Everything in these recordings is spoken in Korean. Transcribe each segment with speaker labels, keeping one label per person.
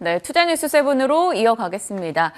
Speaker 1: 네, 투자뉴스 7으로 이어가겠습니다.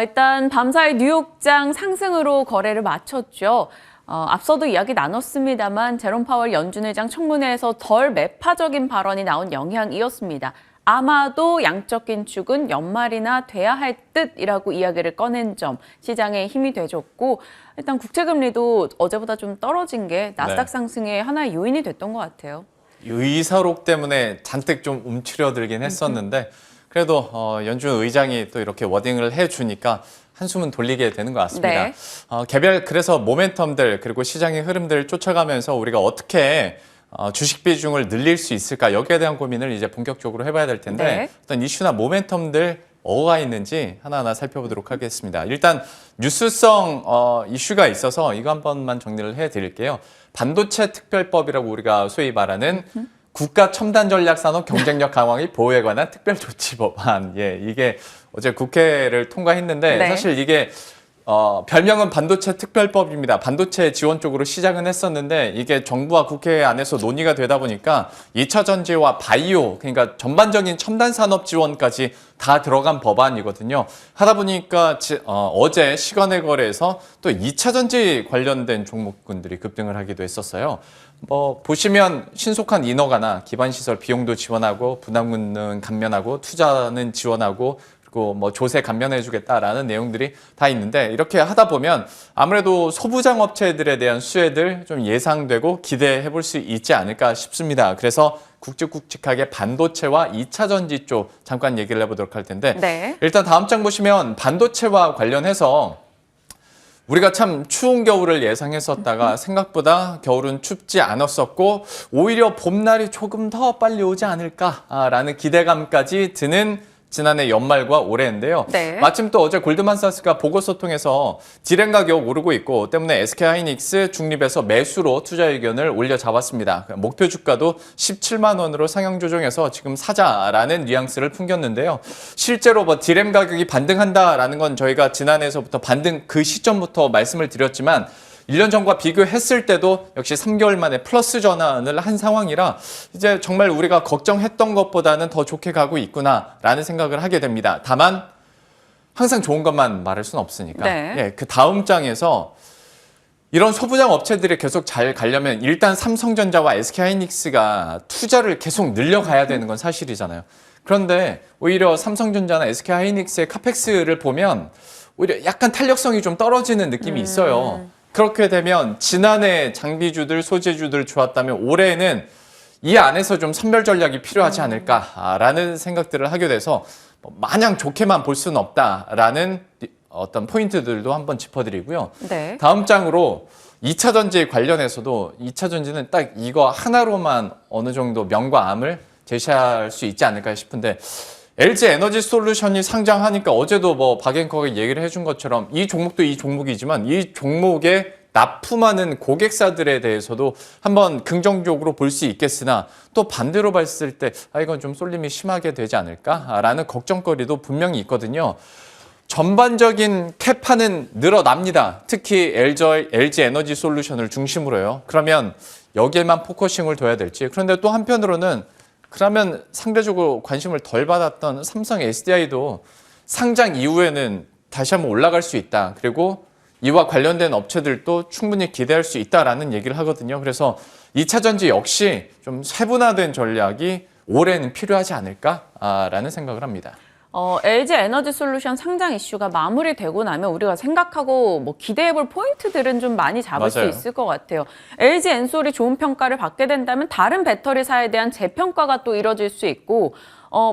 Speaker 1: 일단 밤사이 뉴욕장 상승으로 거래를 마쳤죠. 앞서도 이야기 나눴습니다만 제롬 파월 연준 의장 청문회에서 덜 매파적인 발언이 나온 영향이었습니다. 아마도 양적 긴축은 연말이나 돼야 할 듯이라고 이야기를 꺼낸 점 시장에 힘이 돼줬고 일단 국채금리도 어제보다 좀 떨어진 게 나스닥 상승의 하나의 요인이 됐던 것 같아요.
Speaker 2: 의사록 때문에 잔뜩 좀 움츠려들긴 했었는데 그래도 연준 의장이 또 이렇게 워딩을 해주니까 한숨은 돌리게 되는 것 같습니다.
Speaker 1: 네.
Speaker 2: 개별 그래서 모멘텀들 그리고 시장의 흐름들을 쫓아가면서 우리가 어떻게 주식 비중을 늘릴 수 있을까 여기에 대한 고민을 이제 본격적으로 해봐야 될 텐데
Speaker 1: 네.
Speaker 2: 어떤 이슈나 모멘텀들 뭐가 있는지 하나하나 살펴보도록 하겠습니다. 일단 뉴스성 이슈가 있어서 이거 한 번만 정리를 해드릴게요. 반도체 특별법이라고 우리가 소위 말하는 국가 첨단 전략 산업 경쟁력 강화의 보호에 관한 특별 조치 법안. 예, 이게 어제 국회를 통과했는데
Speaker 1: 네.
Speaker 2: 사실 이게 별명은 반도체 특별법입니다. 반도체 지원 쪽으로 시작은 했었는데 이게 정부와 국회 안에서 논의가 되다 보니까 2차 전지와 바이오, 그러니까 전반적인 첨단 산업 지원까지 다 들어간 법안이거든요. 하다 보니까 어제 시간의 거래에서 또 2차 전지 관련된 종목군들이 급등을 하기도 했었어요. 보시면 신속한 인허가나 기반시설 비용도 지원하고 부담금은 감면하고 투자는 지원하고 그리고 조세 감면해주겠다라는 내용들이 다 있는데 이렇게 하다 보면 아무래도 소부장 업체들에 대한 수혜들 좀 예상되고 기대해 볼 수 있지 않을까 싶습니다. 그래서 굵직굵직하게 반도체와 2차 전지 쪽 잠깐 얘기를 해보도록 할 텐데
Speaker 1: 네.
Speaker 2: 일단 다음 장 보시면 반도체와 관련해서 우리가 참 추운 겨울을 예상했었다가 생각보다 겨울은 춥지 않았었고 오히려 봄날이 조금 더 빨리 오지 않을까라는 기대감까지 드는 지난해 연말과 올해인데요.
Speaker 1: 네.
Speaker 2: 마침 또 어제 골드만사스가 보고서 통해서 디램 가격 오르고 있고 때문에 SK하이닉스 중립에서 매수로 투자 의견을 올려 잡았습니다. 목표 주가도 17만 원으로 상향 조정해서 지금 사자라는 뉘앙스를 풍겼는데요. 실제로 디램 가격이 반등한다라는 건 저희가 지난해에서부터 반등 그 시점부터 말씀을 드렸지만 1년 전과 비교했을 때도 역시 3개월 만에 플러스 전환을 한 상황이라 이제 정말 우리가 걱정했던 것보다는 더 좋게 가고 있구나라는 생각을 하게 됩니다. 다만 항상 좋은 것만 말할 수는 없으니까
Speaker 1: 네.
Speaker 2: 예, 그 다음 장에서 이런 소부장 업체들이 계속 잘 가려면 일단 삼성전자와 SK하이닉스가 투자를 계속 늘려가야 되는 건 사실이잖아요. 그런데 오히려 삼성전자나 SK하이닉스의 카펙스를 보면 오히려 약간 탄력성이 좀 떨어지는 느낌이 있어요. 그렇게 되면 지난해 장비주들, 소재주들 좋았다면 올해는 이 안에서 좀 선별 전략이 필요하지 않을까라는 생각들을 하게 돼서 마냥 좋게만 볼 수는 없다라는 어떤 포인트들도 한번 짚어드리고요.
Speaker 1: 네.
Speaker 2: 다음 장으로 2차 전지 관련해서도 2차 전지는 딱 이거 하나로만 어느 정도 명과 암을 제시할 수 있지 않을까 싶은데 LG 에너지 솔루션이 상장하니까 어제도 박앵커가 얘기를 해준 것처럼 이 종목도 이 종목이지만 이 종목에 납품하는 고객사들에 대해서도 한번 긍정적으로 볼 수 있겠으나 또 반대로 봤을 때 이건 좀 쏠림이 심하게 되지 않을까라는 걱정거리도 분명히 있거든요. 전반적인 캐파는 늘어납니다. 특히 LG 에너지 솔루션을 중심으로요. 그러면 여기에만 포커싱을 둬야 될지. 그런데 또 한편으로는 그러면 상대적으로 관심을 덜 받았던 삼성 SDI도 상장 이후에는 다시 한번 올라갈 수 있다. 그리고 이와 관련된 업체들도 충분히 기대할 수 있다라는 얘기를 하거든요. 그래서 2차 전지 역시 좀 세분화된 전략이 올해는 필요하지 않을까라는 생각을 합니다.
Speaker 1: LG 에너지 솔루션 상장 이슈가 마무리되고 나면 우리가 생각하고 기대해볼 포인트들은 좀 많이 잡을 수
Speaker 2: 맞아요.
Speaker 1: 있을 것 같아요. LG 엔솔이 좋은 평가를 받게 된다면 다른 배터리사에 대한 재평가가 또 이뤄질 수 있고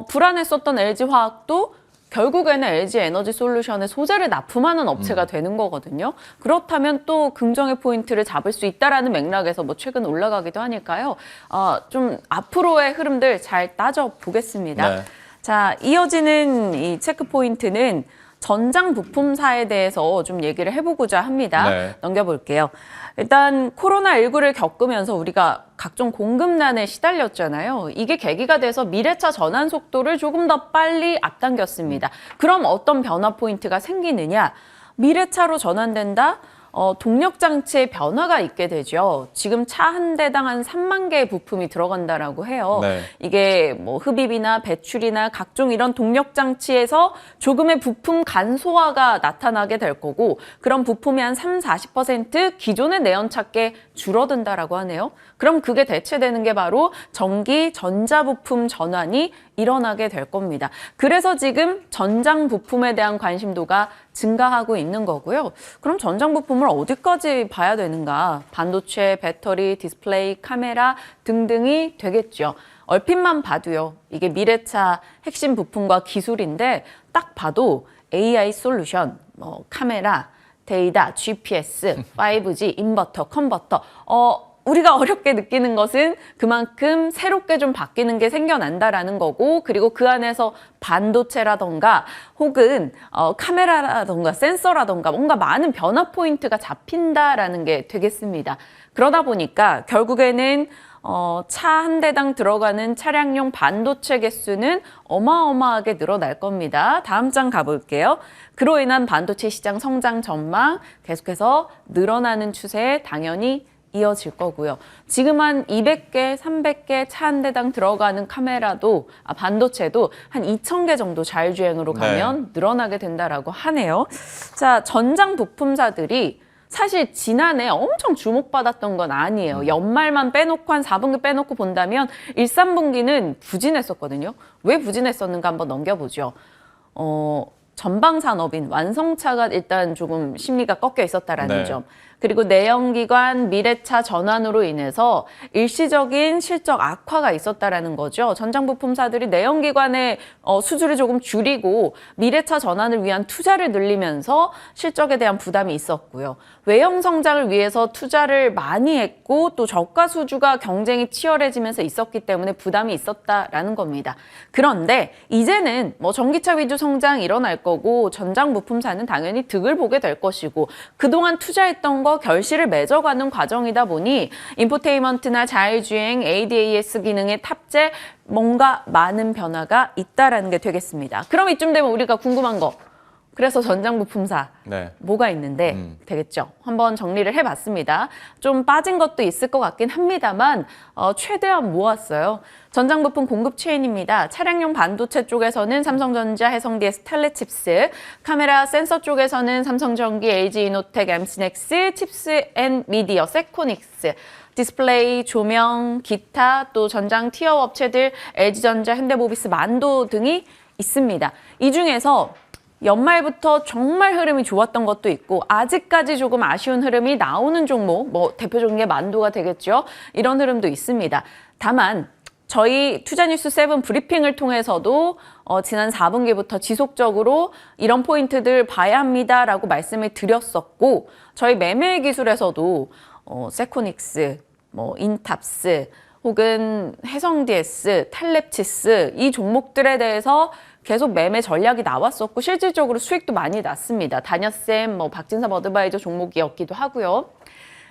Speaker 1: 불안했었던 LG 화학도 결국에는 LG 에너지 솔루션의 소재를 납품하는 업체가 되는 거거든요. 그렇다면 또 긍정의 포인트를 잡을 수 있다라는 맥락에서 최근 올라가기도 하니까요. 좀 앞으로의 흐름들 잘 따져보겠습니다.
Speaker 2: 네.
Speaker 1: 자, 이어지는 이 체크 포인트는 전장 부품사에 대해서 좀 얘기를 해보고자 합니다.
Speaker 2: 네.
Speaker 1: 넘겨볼게요. 일단 코로나19를 겪으면서 우리가 각종 공급난에 시달렸잖아요. 이게 계기가 돼서 미래차 전환 속도를 조금 더 빨리 앞당겼습니다. 그럼 어떤 변화 포인트가 생기느냐? 미래차로 전환된다? 동력 장치의 변화가 있게 되죠. 지금 차 한 대당 한 3만 개의 부품이 들어간다라고 해요.
Speaker 2: 네.
Speaker 1: 이게 뭐 흡입이나 배출이나 각종 이런 동력 장치에서 조금의 부품 간소화가 나타나게 될 거고 그런 부품이 한 30-40% 기존의 내연차께 줄어든다라고 하네요. 그럼 그게 대체되는 게 바로 전기 전자부품 전환이 일어나게 될 겁니다. 그래서 지금 전장 부품에 대한 관심도가 증가하고 있는 거고요. 그럼 전장 부품을 어디까지 봐야 되는가? 반도체, 배터리, 디스플레이, 카메라 등등이 되겠죠. 얼핏만 봐도요. 이게 미래차 핵심 부품과 기술인데 딱 봐도 AI 솔루션, 카메라, 데이터, GPS, 5G, 인버터, 컨버터, 우리가 어렵게 느끼는 것은 그만큼 새롭게 좀 바뀌는 게 생겨난다라는 거고 그리고 그 안에서 반도체라던가 혹은 카메라라던가 센서라던가 뭔가 많은 변화 포인트가 잡힌다라는 게 되겠습니다. 그러다 보니까 결국에는 차 한 대당 들어가는 차량용 반도체 개수는 어마어마하게 늘어날 겁니다. 다음 장 가볼게요. 그로 인한 반도체 시장 성장 전망 계속해서 늘어나는 추세에 당연히 이어질 거고요. 지금 한 200개, 300개 차 한 대당 들어가는 카메라도 반도체도 한 2,000개 정도 자율주행으로 가면 늘어나게 된다라고 하네요. 자, 전장 부품사들이 사실 지난해 엄청 주목받았던 건 아니에요. 연말만 빼놓고 한 4분기 빼놓고 본다면 1, 3분기는 부진했었거든요. 왜 부진했었는가 한번 넘겨보죠. 전방산업인 완성차가 일단 조금 심리가 꺾여 있었다라는 점. 그리고 내연기관 미래차 전환으로 인해서 일시적인 실적 악화가 있었다라는 거죠. 전장 부품사들이 내연기관의 수주를 조금 줄이고 미래차 전환을 위한 투자를 늘리면서 실적에 대한 부담이 있었고요. 외형 성장을 위해서 투자를 많이 했고 또 저가 수주가 경쟁이 치열해지면서 있었기 때문에 부담이 있었다라는 겁니다. 그런데 이제는 전기차 위주 성장 일어날 거고 전장 부품사는 당연히 득을 보게 될 것이고 그동안 투자했던 거 결실을 맺어가는 과정이다 보니 인포테인먼트나 자율주행, ADAS 기능의 탑재 뭔가 많은 변화가 있다라는 게 되겠습니다. 그럼 이쯤 되면 우리가 궁금한 거 그래서 전장 부품사 뭐가 있는데 되겠죠. 한번 정리를 해봤습니다. 좀 빠진 것도 있을 것 같긴 합니다만 최대한 모았어요. 전장 부품 공급 체인입니다. 차량용 반도체 쪽에서는 삼성전자, 해성DS, 텔레칩스, 카메라 센서 쪽에서는 삼성전기, LG이노텍, 엠시넥스, 칩스앤미디어, 세코닉스, 디스플레이, 조명, 기타, 또 전장 티어 업체들 LG전자, 현대모비스, 만도 등이 있습니다. 이 중에서 연말부터 정말 흐름이 좋았던 것도 있고 아직까지 조금 아쉬운 흐름이 나오는 종목, 대표적인 게 만도가 되겠죠. 이런 흐름도 있습니다. 다만 저희 투자뉴스 7 브리핑을 통해서도 지난 4분기부터 지속적으로 이런 포인트들 봐야 합니다라고 말씀을 드렸었고 저희 매매 기술에서도 세코닉스, 인탑스 혹은 해성DS, 텔렙치스 이 종목들에 대해서 계속 매매 전략이 나왔었고 실질적으로 수익도 많이 났습니다. 다녀쌤, 박진섭 어드바이저 종목이었기도 하고요.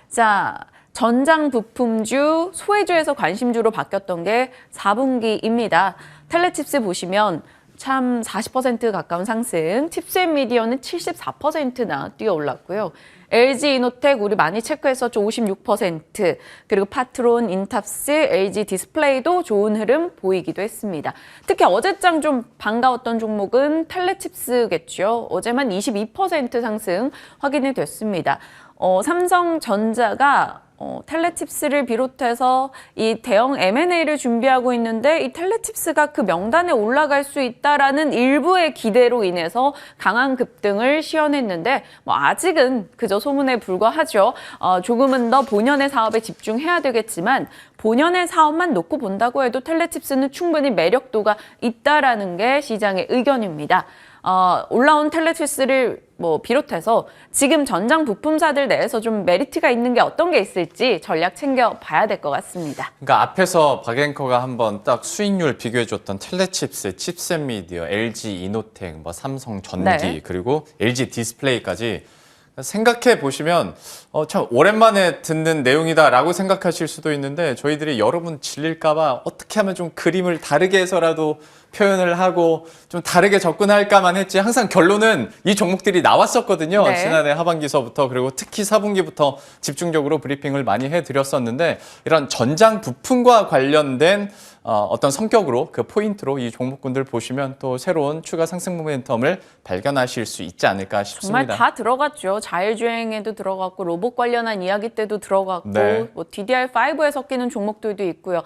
Speaker 1: 자, 전장 부품주, 소외주에서 관심주로 바뀌었던 게 4분기입니다. 텔레칩스 보시면 참 40% 가까운 상승, 칩스앤미디어는 74%나 뛰어 올랐고요. LG이노텍 우리 많이 체크했었죠. 56%. 그리고 파트론, 인탑스, LG 디스플레이도 좋은 흐름 보이기도 했습니다. 특히 어제장 좀 반가웠던 종목은 텔레칩스겠죠. 어제만 22% 상승 확인이 됐습니다. 삼성전자가 텔레칩스를 비롯해서 이 대형 M&A를 준비하고 있는데 이 텔레칩스가 그 명단에 올라갈 수 있다라는 일부의 기대로 인해서 강한 급등을 시현했는데 아직은 그저 소문에 불과하죠. 조금은 더 본연의 사업에 집중해야 되겠지만 본연의 사업만 놓고 본다고 해도 텔레칩스는 충분히 매력도가 있다라는 게 시장의 의견입니다. 올라온 텔레칩스를 비롯해서 지금 전장 부품사들 내에서 좀 메리트가 있는 게 어떤 게 있을지 전략 챙겨봐야 될 것 같습니다.
Speaker 2: 그러니까 앞에서 박앵커가 한번 딱 수익률 비교해줬던 텔레칩스, 칩스앤미디어, LG이노텍, 삼성전기 그리고 LG 디스플레이까지 생각해 보시면 참 오랜만에 듣는 내용이다라고 생각하실 수도 있는데 저희들이 여러분 질릴까봐 어떻게 하면 좀 그림을 다르게 해서라도 표현을 하고 좀 다르게 접근할까만 했지 항상 결론은 이 종목들이 나왔었거든요.
Speaker 1: 네.
Speaker 2: 지난해 하반기서부터 그리고 특히 4분기부터 집중적으로 브리핑을 많이 해드렸었는데 이런 전장 부품과 관련된 어떤 성격으로 그 포인트로 이 종목군들 보시면 또 새로운 추가 상승 모멘텀을 발견하실 수 있지 않을까 싶습니다.
Speaker 1: 정말 다 들어갔죠. 자율주행에도 들어갔고 로봇 관련한 이야기 때도 들어갔고
Speaker 2: 네.
Speaker 1: 뭐 DDR5에 섞이는 종목들도 있고요.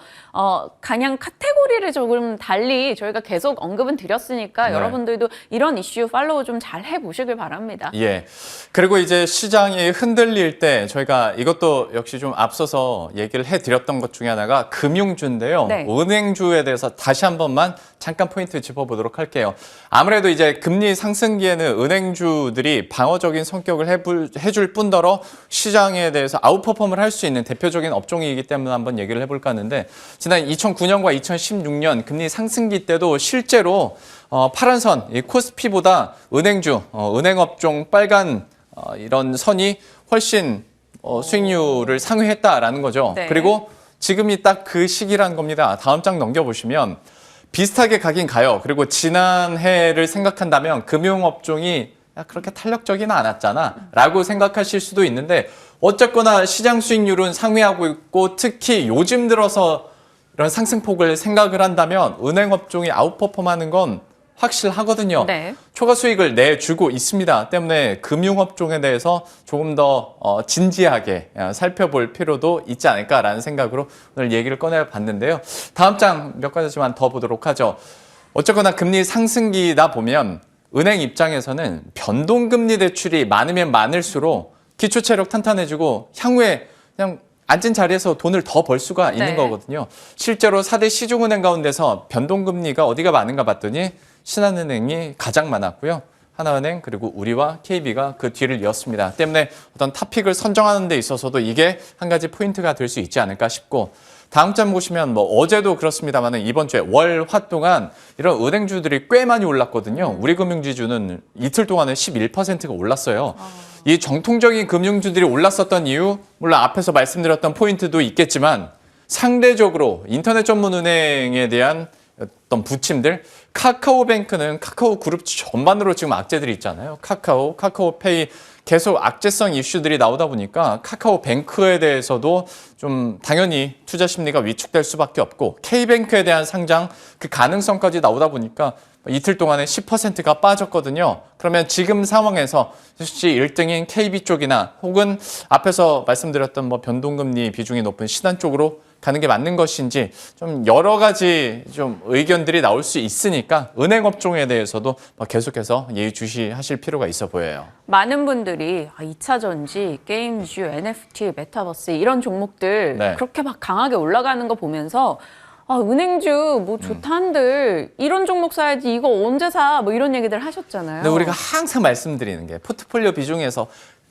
Speaker 1: 그냥 카테고리를 조금 달리 저희가 계속 언급은 드렸으니까
Speaker 2: 네.
Speaker 1: 여러분들도 이런 이슈 팔로우 좀 잘 해보시길 바랍니다.
Speaker 2: 예. 그리고 이제 시장이 흔들릴 때 저희가 이것도 역시 좀 앞서서 얘기를 해드렸던 것 중에 하나가 금융주인데요.
Speaker 1: 네.
Speaker 2: 은행주에 대해서 다시 한 번만 잠깐 포인트 짚어보도록 할게요. 아무래도 이제 금리 상승기에는 은행주들이 방어적인 성격을 해줄 뿐더러 시장에 대해서 아웃퍼폼을 할 수 있는 대표적인 업종이기 때문에 한번 얘기를 해볼까 하는데 지난 2009년과 2016년 금리 상승기 때도 실제로 파란 선, 이 코스피보다 은행주, 은행업종 빨간 이런 선이 훨씬 수익률을 상회했다라는 거죠.
Speaker 1: 네.
Speaker 2: 그리고 지금이 딱 그 시기란 겁니다. 다음 장 넘겨보시면 비슷하게 가긴 가요. 그리고 지난해를 생각한다면 금융업종이 그렇게 탄력적이는 않았잖아 라고 생각하실 수도 있는데 어쨌거나 시장 수익률은 상회하고 있고 특히 요즘 들어서 이런 상승폭을 생각을 한다면 은행업종이 아웃퍼폼하는 건 확실하거든요.
Speaker 1: 네.
Speaker 2: 초과 수익을 내주고 있습니다. 때문에 금융업종에 대해서 조금 더 진지하게 살펴볼 필요도 있지 않을까라는 생각으로 오늘 얘기를 꺼내봤는데요. 다음 장 몇 가지만 더 보도록 하죠. 어쨌거나 금리 상승기다 보면 은행 입장에서는 변동금리 대출이 많으면 많을수록 기초체력 탄탄해지고 향후에 그냥 앉은 자리에서 돈을 더 벌 수가 있는
Speaker 1: 네.
Speaker 2: 거거든요. 실제로 4대 시중은행 가운데서 변동금리가 어디가 많은가 봤더니 신한은행이 가장 많았고요. 하나은행 그리고 우리와 KB가 그 뒤를 이었습니다. 때문에 어떤 토픽을 선정하는 데 있어서도 이게 한 가지 포인트가 될 수 있지 않을까 싶고 다음 장 보시면 뭐 어제도 그렇습니다만 이번 주에 월, 화 동안 이런 은행주들이 꽤 많이 올랐거든요. 우리금융지주는 이틀 동안에 11%가 올랐어요. 이 정통적인 금융주들이 올랐었던 이유 물론 앞에서 말씀드렸던 포인트도 있겠지만 상대적으로 인터넷 전문 은행에 대한 어떤 부침들 카카오뱅크는 카카오 그룹 전반으로 지금 악재들이 있잖아요. 카카오페이 계속 악재성 이슈들이 나오다 보니까 카카오뱅크에 대해서도 좀 당연히 투자 심리가 위축될 수밖에 없고 K뱅크에 대한 상장 그 가능성까지 나오다 보니까 이틀 동안에 10%가 빠졌거든요. 그러면 지금 상황에서 혹시 1등인 KB 쪽이나 혹은 앞에서 말씀드렸던 뭐 변동금리 비중이 높은 신한 쪽으로 가는 게 맞는 것인지 좀 여러 가지 좀 의견들이 나올 수 있으니까 은행 업종에 대해서도 계속해서 예의주시하실 필요가 있어 보여요.
Speaker 1: 많은 분들이 2차 전지, 게임주, NFT, 메타버스 이런 종목들
Speaker 2: 네.
Speaker 1: 그렇게 막 강하게 올라가는 거 보면서 은행주 뭐 좋다한들 이런 종목 사야지 이거 언제 사? 뭐 이런 얘기들 하셨잖아요.
Speaker 2: 근데 우리가 항상 말씀드리는 게 포트폴리오 비중에서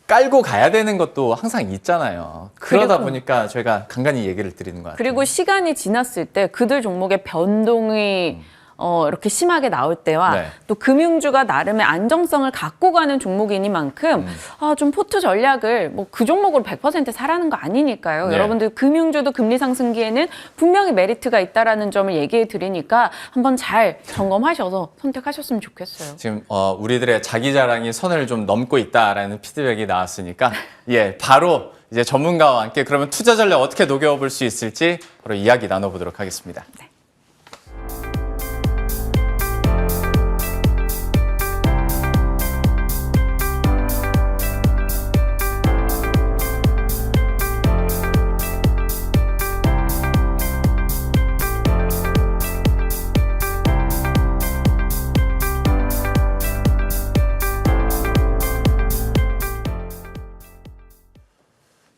Speaker 2: 깔고 가야 되는 것도 항상 있잖아요. 그러다
Speaker 1: 그리고-
Speaker 2: 보니까 저희가 간간히 얘기를 드리는 것 같아요.
Speaker 1: 그리고 시간이 지났을 때 그들 종목의 변동이 이렇게 심하게 나올 때와
Speaker 2: 네.
Speaker 1: 또 금융주가 나름의 안정성을 갖고 가는 종목이니만큼 좀 포트 전략을 뭐 그 종목으로 100% 사라는 거 아니니까요.
Speaker 2: 네.
Speaker 1: 여러분들 금융주도 금리 상승기에는 분명히 메리트가 있다라는 점을 얘기해 드리니까 한번 잘 점검하셔서 선택하셨으면 좋겠어요.
Speaker 2: 지금 우리들의 자기 자랑이 선을 좀 넘고 있다라는 피드백이 나왔으니까 예 바로 이제 전문가와 함께 그러면 투자 전략 어떻게 녹여볼 수 있을지 바로 이야기 나눠보도록 하겠습니다.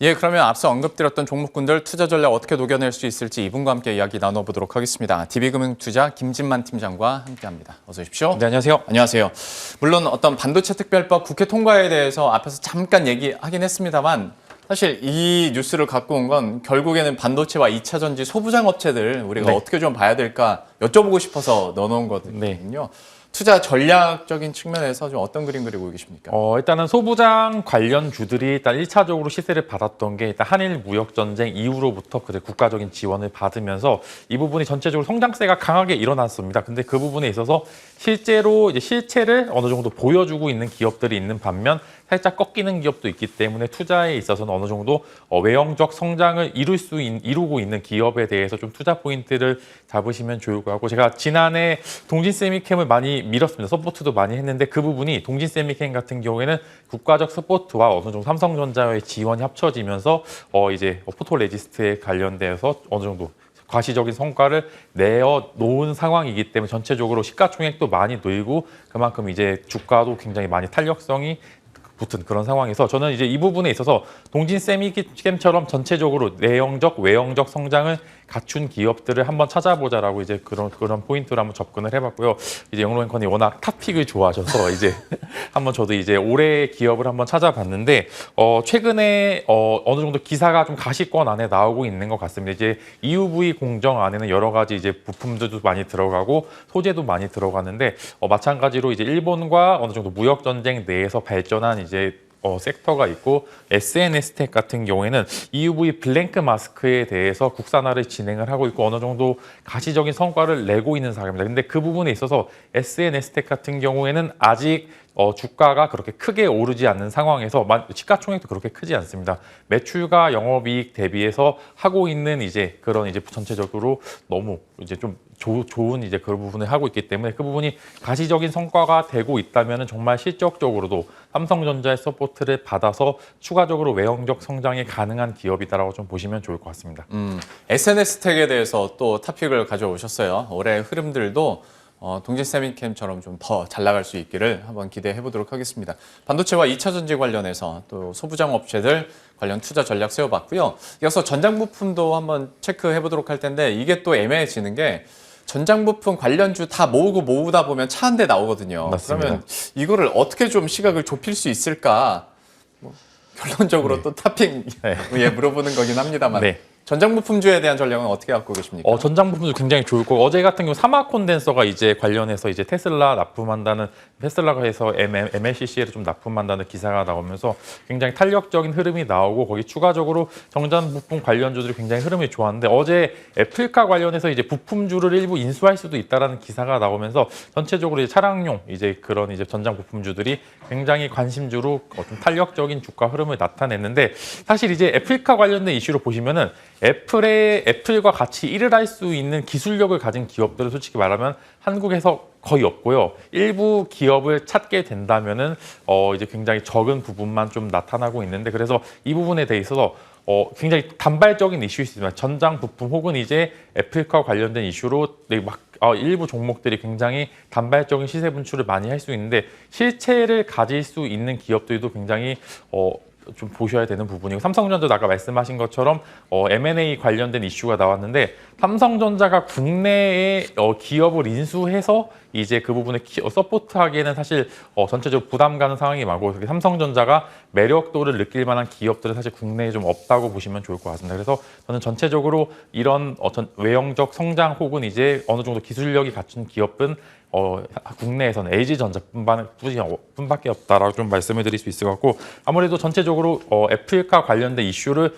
Speaker 2: 예, 그러면 앞서 언급드렸던 종목군들 투자 전략 어떻게 녹여낼 수 있을지 이분과 함께 이야기 나눠보도록 하겠습니다. DB금융투자 김진만 팀장과 함께합니다. 어서 오십시오.
Speaker 3: 네, 안녕하세요.
Speaker 2: 안녕하세요. 물론 어떤 반도체 특별법 국회 통과에 대해서 앞에서 잠깐 얘기하긴 했습니다.만 사실 이 뉴스를 갖고 온 건 결국에는 반도체와 2차 전지 소부장 업체들 우리가
Speaker 3: 네.
Speaker 2: 어떻게 좀 봐야 될까 여쭤보고 싶어서 넣어놓은 거거든요.
Speaker 3: 네.
Speaker 2: 투자 전략적인 측면에서 좀 어떤 그림 그리고 계십니까?
Speaker 3: 일단은 소부장 관련주들이 일단 1차적으로 시세를 받았던 게 일단 한일 무역 전쟁 이후로부터 국가적인 지원을 받으면서 이 부분이 전체적으로 성장세가 강하게 일어났습니다. 근데 그 부분에 있어서 실제로 이제 실체를 어느 정도 보여주고 있는 기업들이 있는 반면 살짝 꺾이는 기업도 있기 때문에 투자에 있어서는 어느 정도 외형적 성장을 이루고 있는 기업에 대해서 좀 투자 포인트를 잡으시면 좋을 것 같고, 제가 지난해 동진세미캠을 많이 밀었습니다. 서포트도 많이 했는데 그 부분이 동진세미캠 같은 경우에는 국가적 서포트와 어느 정도 삼성전자의 지원이 합쳐지면서 이제 포토레지스트에 관련돼서 어느 정도 과시적인 성과를 내어 놓은 상황이기 때문에 전체적으로 시가총액도 많이 늘고 그만큼 이제 주가도 굉장히 많이 탄력성이 붙은 그런 상황에서 저는 이제 이 부분에 있어서 동진세미캠처럼 전체적으로 내형적, 외형적 성장을 갖춘 기업들을 한번 찾아보자라고 이제 그런 포인트로 한번 접근을 해봤고요. 이제 영로앵커님 워낙 탑픽을 좋아하셔서 이제 한번 저도 이제 올해 기업을 한번 찾아봤는데 최근에 어느 정도 기사가 좀 가시권 안에 나오고 있는 것 같습니다. 이제 EUV 공정 안에는 여러 가지 이제 부품들도 많이 들어가고 소재도 많이 들어가는데 마찬가지로 이제 일본과 어느 정도 무역 전쟁 내에서 발전한 이제 섹터가 있고 SNS텍 같은 경우에는 EUV 블랭크 마스크에 대해서 국산화를 진행을 하고 있고 어느 정도 가시적인 성과를 내고 있는 상황입니다. 근데 그 부분에 있어서 SNS텍 같은 경우에는 아직 주가가 그렇게 크게 오르지 않는 상황에서 시가총액도 그렇게 크지 않습니다. 매출과 영업이익 대비해서 하고 있는 이제 그런 이제 전체적으로 너무 이제 좀 좋은 이제 그런 부분을 하고 있기 때문에 그 부분이 가시적인 성과가 되고 있다면 정말 실적적으로도 삼성전자의 서포트를 받아서 추가적으로 외형적 성장이 가능한 기업이다라고 좀 보시면 좋을 것 같습니다.
Speaker 2: SNS텍에 대해서 또 토픽을 가져오셨어요. 올해 흐름들도 동진세미캠처럼 좀 더 잘 나갈 수 있기를 한번 기대해 보도록 하겠습니다. 반도체와 2차 전지 관련해서 또 소부장 업체들 관련 투자 전략 세워봤고요. 이어서 전장 부품도 한번 체크해 보도록 할 텐데 이게 또 애매해지는 게 전장 부품 관련주 다 모으다 보면 차 한 대 나오거든요.
Speaker 3: 맞습니다.
Speaker 2: 그러면 이거를 어떻게 좀 시각을 좁힐 수 있을까? 결론적으로 또 토픽 물어보는 거긴 합니다만.
Speaker 3: 네.
Speaker 2: 전장 부품주에 대한 전략은 어떻게 갖고 계십니까?
Speaker 3: 전장 부품도 굉장히 좋을 거고 어제 같은 경우 사마 콘덴서가 이제 관련해서 이제 테슬라가 해서 MLCC를 좀 납품한다는 기사가 나오면서 굉장히 탄력적인 흐름이 나오고 거기 추가적으로 전장 부품 관련주들이 굉장히 흐름이 좋았는데 어제 애플카 관련해서 이제 부품주를 일부 인수할 수도 있다라는 기사가 나오면서 전체적으로 이제 차량용 이제 그런 이제 전장 부품주들이 굉장히 관심주로 좀 탄력적인 주가 흐름을 나타냈는데 사실 이제 애플카 관련된 이슈로 보시면은 애플과 같이 일을 할 수 있는 기술력을 가진 기업들은 솔직히 말하면 한국에서 거의 없고요. 일부 기업을 찾게 된다면은 이제 굉장히 적은 부분만 좀 나타나고 있는데 그래서 이 부분에 대해서 굉장히 단발적인 이슈일 수 있지만 전장 부품 혹은 이제 애플과 관련된 이슈로 일부 종목들이 굉장히 단발적인 시세 분출을 많이 할 수 있는데 실체를 가질 수 있는 기업들도 굉장히 좀 보셔야 되는 부분이고 삼성전자도 아까 말씀하신 것처럼 M&A 관련된 이슈가 나왔는데 삼성전자가 국내에 기업을 인수해서 이제 그 부분에 서포트하기에는 사실 전체적으로 부담 가는 상황이 많고 삼성전자가 매력도를 느낄 만한 기업들은 사실 국내에 좀 없다고 보시면 좋을 것 같습니다. 그래서 저는 전체적으로 이런 외형적 성장 혹은 이제 어느 정도 기술력이 갖춘 기업은 국내에서는 LG전자뿐밖에 없다라고 좀 말씀을 드릴 수 있을 것 같고 아무래도 전체적으로 애플과 관련된 이슈를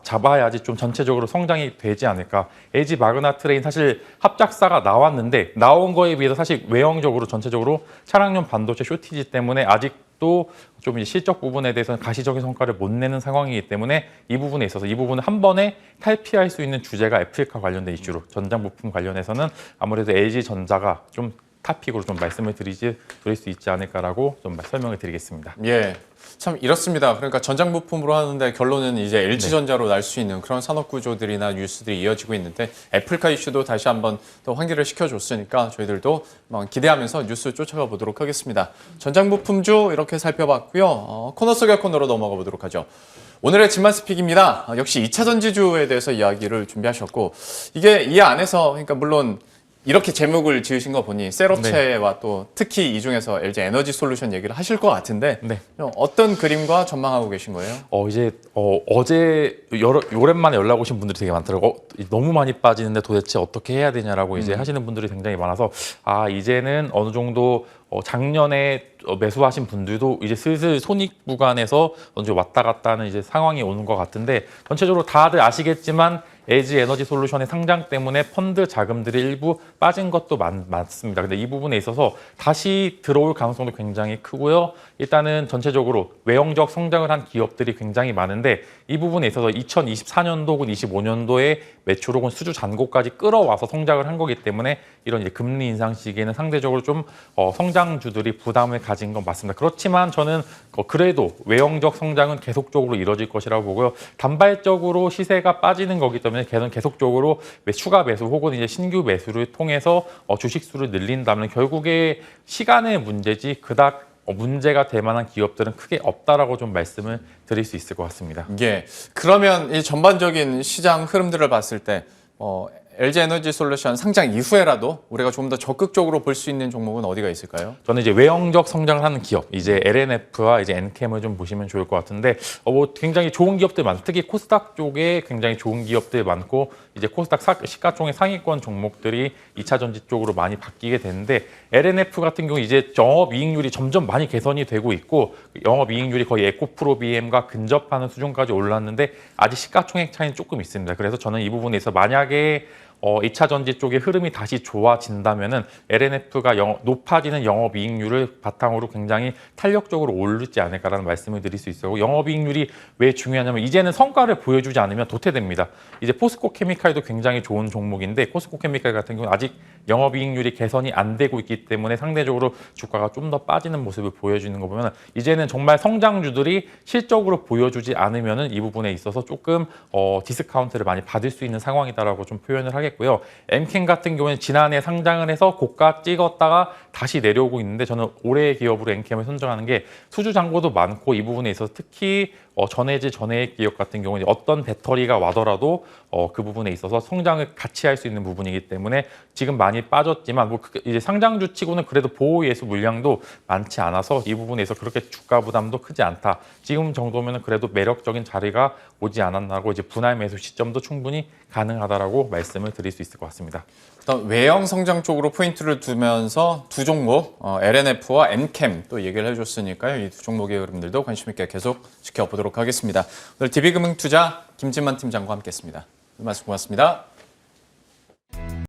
Speaker 3: 잡아야지 좀 전체적으로 성장이 되지 않을까. LG 마그나 트레인 사실 합작사가 나왔는데 나온 거에 비해서 사실 외형적으로 전체적으로 차량용 반도체 쇼티지 때문에 아직도 좀 이제 실적 부분에 대해서는 가시적인 성과를 못 내는 상황이기 때문에 이 부분에 있어서 이 부분을 한 번에 탈피할 수 있는 주제가 애플과 관련된 이슈로 전장 부품 관련해서는 아무래도 LG전자가 좀 탑픽으로 좀 말씀을 드릴 수 있지 않을까라고 좀 설명을 드리겠습니다.
Speaker 2: 예, 참 이렇습니다. 그러니까 전장 부품으로 하는데 결론은 이제 LG전자로 날 수 있는 그런 산업 구조들이나 뉴스들이 이어지고 있는데 애플카 이슈도 다시 한번 또 환기를 시켜줬으니까 저희들도 기대하면서 뉴스 쫓아가 보도록 하겠습니다. 전장 부품주 이렇게 살펴봤고요. 코너 속의 코너로 넘어가 보도록 하죠. 오늘의 진만스픽입니다. 역시 2차 전지주에 대해서 이야기를 준비하셨고 이게 이 안에서 그러니까 물론 이렇게 제목을 지으신 거 보니 셀업체와 또 특히 이 중에서 LG 에너지 솔루션 얘기를 하실 것 같은데
Speaker 3: 네.
Speaker 2: 어떤 그림과 전망하고 계신 거예요?
Speaker 3: 어제 오랜만에 연락 오신 분들이 되게 많더라고요. 너무 많이 빠지는데 도대체 어떻게 해야 되냐라고 이제 하시는 분들이 굉장히 많아서 이제는 어느 정도 작년에 매수하신 분들도 이제 슬슬 손익 구간에서 언제 왔다 갔다 하는 이제 상황이 오는 것 같은데 전체적으로 다들 아시겠지만 LG 에너지 솔루션의 상장 때문에 펀드 자금들이 일부 빠진 것도 많습니다. 근데 이 부분에 있어서 다시 들어올 가능성도 굉장히 크고요. 일단은 전체적으로 외형적 성장을 한 기업들이 굉장히 많은데 이 부분에 있어서 2024년도 혹은 25년도에 매출 혹은 수주 잔고까지 끌어와서 성장을 한 거기 때문에 이런 이제 금리 인상 시기에는 상대적으로 좀 성장주들이 부담을 가진 건 맞습니다. 그렇지만 저는 그래도 외형적 성장은 계속적으로 이뤄질 것이라고 보고요. 단발적으로 시세가 빠지는 거기 때문에 계속적으로 추가 매수 혹은 이제 신규 매수를 통해서 주식 수를 늘린다면 결국에 시간의 문제지 그닥 문제가 될 만한 기업들은 크게 없다라고 좀 말씀을 드릴 수 있을 것 같습니다.
Speaker 2: 예. 그러면 이 전반적인 시장 흐름들을 봤을 때 LG 에너지 솔루션 상장 이후에라도 우리가 좀 더 적극적으로 볼 수 있는 종목은 어디가 있을까요?
Speaker 3: 저는 이제 외형적 성장을 하는 기업, 이제 LNF와 이제 엔캠을 좀 보시면 좋을 것 같은데, 굉장히 좋은 기업들 많고, 특히 코스닥 쪽에 굉장히 좋은 기업들 많고, 이제 코스닥 시가총액 상위권 종목들이 2차 전지 쪽으로 많이 바뀌게 되는데, LNF 같은 경우 이제 영업이익률이 점점 많이 개선이 되고 있고, 영업이익률이 거의 에코프로 BM과 근접하는 수준까지 올랐는데, 아직 시가총액 차이는 조금 있습니다. 그래서 저는 이 부분에서 만약에 2차 전지 쪽의 흐름이 다시 좋아진다면은 LNF가 높아지는 영업이익률을 바탕으로 굉장히 탄력적으로 오르지 않을까라는 말씀을 드릴 수 있어요. 영업이익률이 왜 중요하냐면 이제는 성과를 보여주지 않으면 도태됩니다. 이제 포스코 케미칼도 굉장히 좋은 종목인데 포스코 케미칼 같은 경우는 아직 영업이익률이 개선이 안 되고 있기 때문에 상대적으로 주가가 좀 더 빠지는 모습을 보여주는 거 보면 이제는 정말 성장주들이 실적으로 보여주지 않으면은 이 부분에 있어서 조금 디스카운트를 많이 받을 수 있는 상황이다라고 좀 표현을 하겠고요. 엠캠 같은 경우는 지난해 상장을 해서 고가 찍었다가 다시 내려오고 있는데 저는 올해의 기업으로 엠캠을 선정하는 게 수주 잔고도 많고 이 부분에 있어서 특히 전해질 전해액 기업 같은 경우는 어떤 배터리가 와더라도 그 부분에 있어서 성장을 같이 할 수 있는 부분이기 때문에 지금 많이 빠졌지만 이제 상장주 치고는 그래도 보호 예수 물량도 많지 않아서 이 부분에서 그렇게 주가 부담도 크지 않다. 지금 정도면 그래도 매력적인 자리가 오지 않았나고 이제 분할 매수 시점도 충분히 가능하다라고 말씀을 드릴 수 있을 것 같습니다.
Speaker 2: 일단 외형 성장 쪽으로 포인트를 두면서 두 종목 LNF와 엔캠 또 얘기를 해줬으니까요. 이 두 종목의 흐름들도 관심 있게 계속 지켜보도록 하겠습니다. 오늘 DB금융투자 김진만 팀장과 함께했습니다. 말씀 고맙습니다.